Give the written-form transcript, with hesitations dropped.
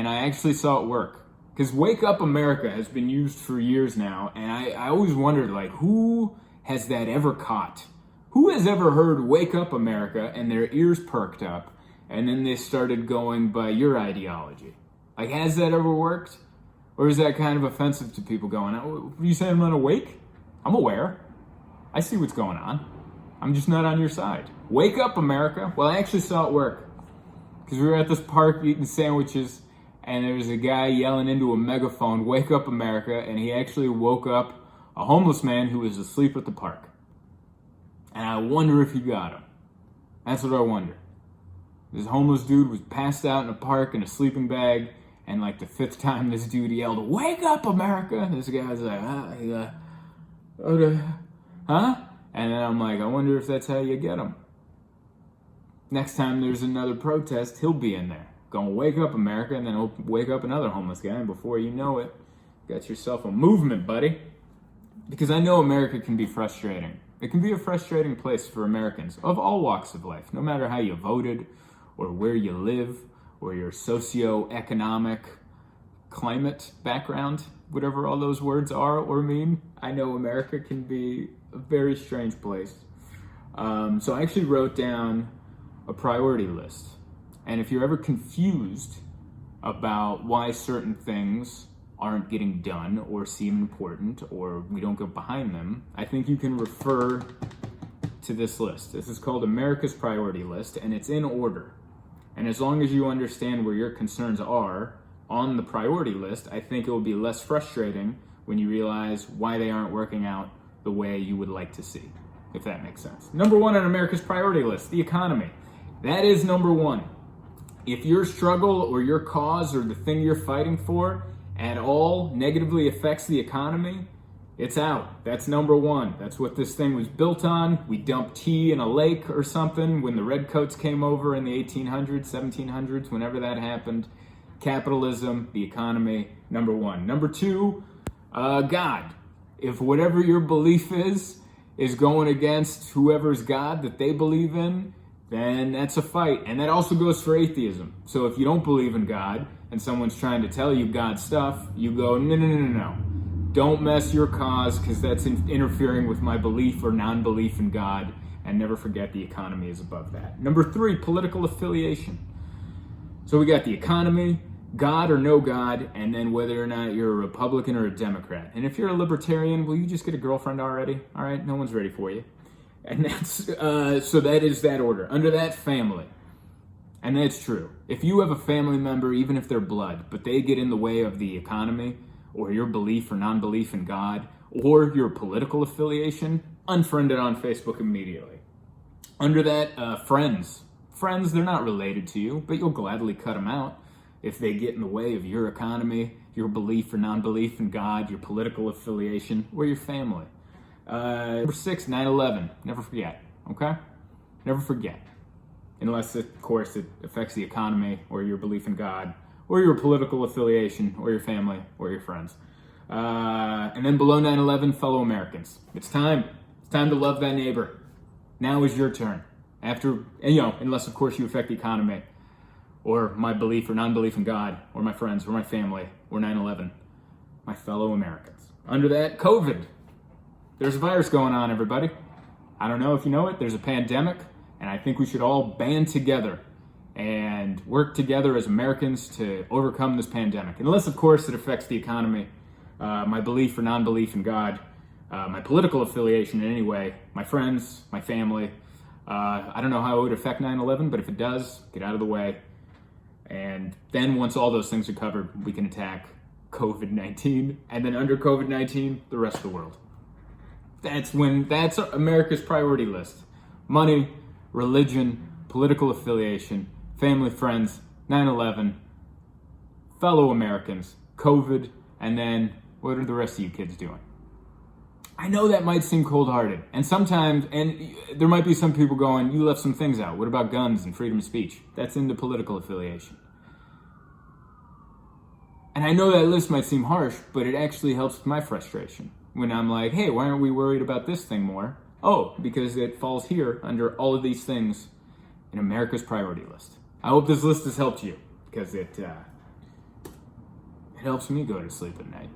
I actually saw it work. Because Wake Up America has been used for years now, and I always wondered, like, who has that ever caught? Who has ever heard Wake Up America and their ears perked up, and then they started going by your ideology? Like, has that ever worked? Or is that kind of offensive to people going, oh, you saying I'm not awake? I'm aware. I see what's going on. I'm just not on your side. Wake Up America. Well, I actually saw it work. Because we were at this park eating sandwiches, and there was a guy yelling into a megaphone, Wake Up America, and he actually woke up a homeless man who was asleep at the park. And I wonder if he got him. That's what I wonder. This homeless dude was passed out in a park in a sleeping bag, and like the fifth time this dude yelled, Wake Up America! And this guy was like, huh? And then I'm like, I wonder if that's how you get him. Next time there's another protest, he'll be in there. Going, Wake Up America, and then he'll wake up another homeless guy, and before you know it, you got yourself a movement, buddy. Because I know America can be frustrating. It can be a frustrating place for Americans of all walks of life, no matter how you voted, or where you live, or your socio-economic climate background, whatever all those words are or mean. I know America can be a very strange place. So I actually wrote down a priority list. And if you're ever confused about why certain things aren't getting done or seem important or we don't go behind them, I think you can refer to this list. This is called America's Priority List, and it's in order. And as long as you understand where your concerns are on the priority list, I think it will be less frustrating when you realize why they aren't working out the way you would like to see, if that makes sense. Number one on America's priority list, the economy. That is number one. If your struggle or your cause or the thing you're fighting for at all negatively affects the economy, it's out. That's number one. That's what this thing was built on. We dumped tea in a lake or something when the redcoats came over in the 1800s, 1700s, whenever that happened. Capitalism, the economy, number one. Number two, God. If whatever your belief is going against whoever's God that they believe in, then that's a fight. And that also goes for atheism. So if you don't believe in God and someone's trying to tell you God stuff, you go, no. Don't mess your cause because that's interfering with my belief or non-belief in God. And never forget the economy is above that. Number three, political affiliation. So we got the economy, God or no God, and then whether or not you're a Republican or a Democrat. And if you're a libertarian, will you just get a girlfriend already? All right, no one's ready for you. And that's, so that is that order. Under that, family. And that's true. If you have a family member, even if they're blood, but they get in the way of the economy, or your belief or non-belief in God, or your political affiliation, unfriended on Facebook immediately. Under that, friends. Friends, they're not related to you, but you'll gladly cut them out if they get in the way of your economy, your belief or non-belief in God, your political affiliation, or your family. Number six, 9/11. Never forget, okay? Never forget. Unless, of course, it affects the economy, or your belief in God, or your political affiliation, or your family, or your friends. And then below 9/11, fellow Americans. It's time. It's time to love that neighbor. Now is your turn. After, unless, of course, you affect the economy, or my belief or non-belief in God, or my friends, or my family, or 9/11. My fellow Americans. Under that, COVID. There's a virus going on, everybody. I don't know if you know it. There's a pandemic, and I think we should all band together and work together as Americans to overcome this pandemic. Unless, of course, it affects the economy, my belief or non-belief in God, my political affiliation in any way, my friends, my family. I don't know how it would affect 9/11, but if it does, get out of the way. And then once all those things are covered, we can attack COVID-19. And then under COVID-19, the rest of the world. That's America's priority list. Money, religion, political affiliation, family, friends, 9/11, fellow Americans, COVID, and then what are the rest of you kids doing? I know that might seem cold-hearted, and sometimes, and there might be some people going, you left some things out. What about guns and freedom of speech? That's in the political affiliation. And I know that list might seem harsh, but it actually helps with my frustration. When I'm like, hey, why aren't we worried about this thing more? Oh, because it falls here under all of these things in America's priority list. I hope this list has helped you, because it It helps me go to sleep at night.